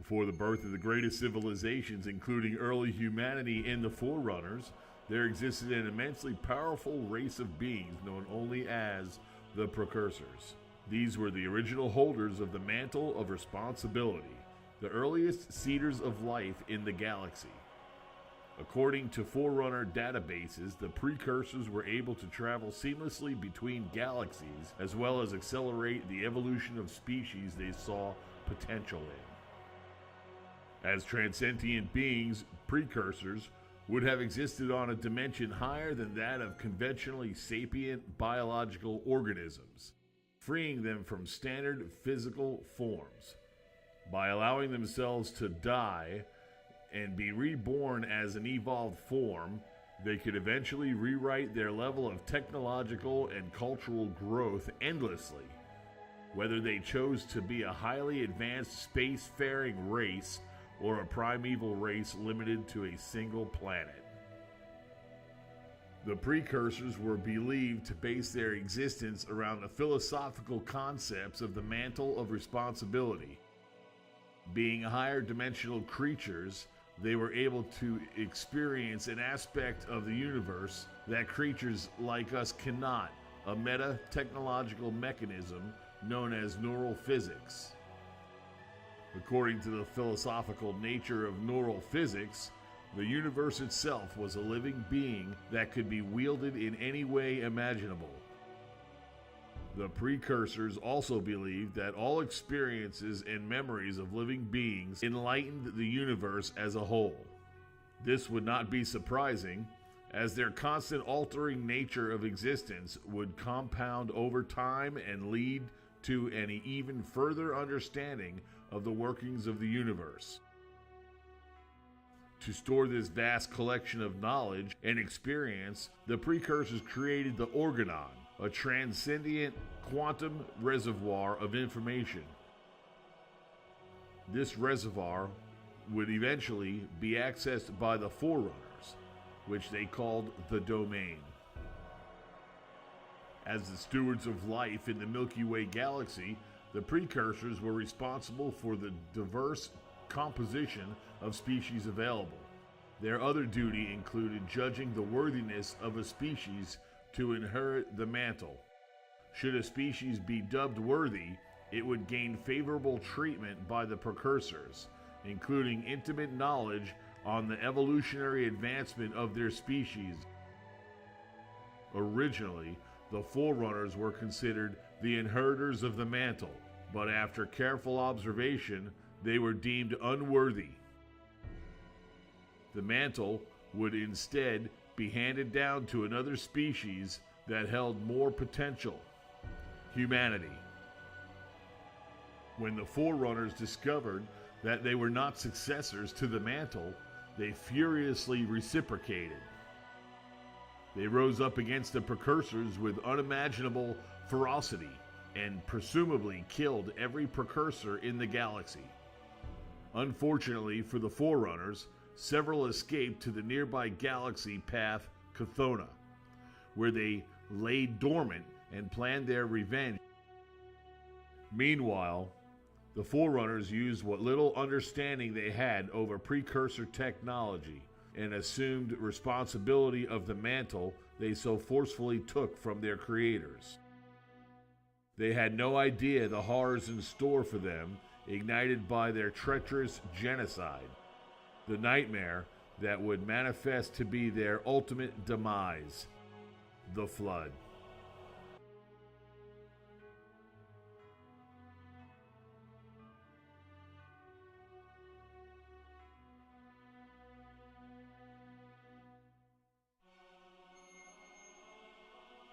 Before the birth of the greatest civilizations, including early humanity and the Forerunners, there existed an immensely powerful race of beings known only as the Precursors. These were the original holders of the mantle of responsibility, the earliest seeders of life in the galaxy. According to Forerunner databases, the Precursors were able to travel seamlessly between galaxies, as well as accelerate the evolution of species they saw potential in. As transcendent beings, Precursors would have existed on a dimension higher than that of conventionally sapient biological organisms, freeing them from standard physical forms. By allowing themselves to die and be reborn as an evolved form, they could eventually rewrite their level of technological and cultural growth endlessly. Whether they chose to be a highly advanced spacefaring race or a primeval race limited to a single planet. The Precursors were believed to base their existence around the philosophical concepts of the mantle of responsibility. Being higher dimensional creatures, they were able to experience an aspect of the universe that creatures like us cannot, a meta-technological mechanism known as neural physics. According to the philosophical nature of neural physics, the universe itself was a living being that could be wielded in any way imaginable. The Precursors also believed that all experiences and memories of living beings enlightened the universe as a whole. This would not be surprising, as their constant altering nature of existence would compound over time and lead to an even further understanding of the workings of the universe. To store this vast collection of knowledge and experience, the Precursors created the Organon, a transcendent quantum reservoir of information. This reservoir would eventually be accessed by the Forerunners, which they called the Domain. As the stewards of life in the Milky Way galaxy, the Precursors were responsible for the diverse composition of species available. Their other duty included judging the worthiness of a species to inherit the mantle. Should a species be dubbed worthy, it would gain favorable treatment by the Precursors, including intimate knowledge on the evolutionary advancement of their species. Originally, the Forerunners were considered the inheritors of the mantle, but after careful observation, they were deemed unworthy. The mantle would instead be handed down to another species that held more potential: humanity. When the Forerunners discovered that they were not successors to the mantle, they furiously reciprocated. They rose up against the Precursors with unimaginable ferocity and presumably killed every Precursor in the galaxy. Unfortunately for the Forerunners, several escaped to the nearby galaxy path Chthona, where they lay dormant and planned their revenge. Meanwhile, the Forerunners used what little understanding they had over Precursor technology and assumed responsibility of the mantle they so forcefully took from their creators. They had no idea the horrors in store for them, ignited by their treacherous genocide, the nightmare that would manifest to be their ultimate demise: the Flood.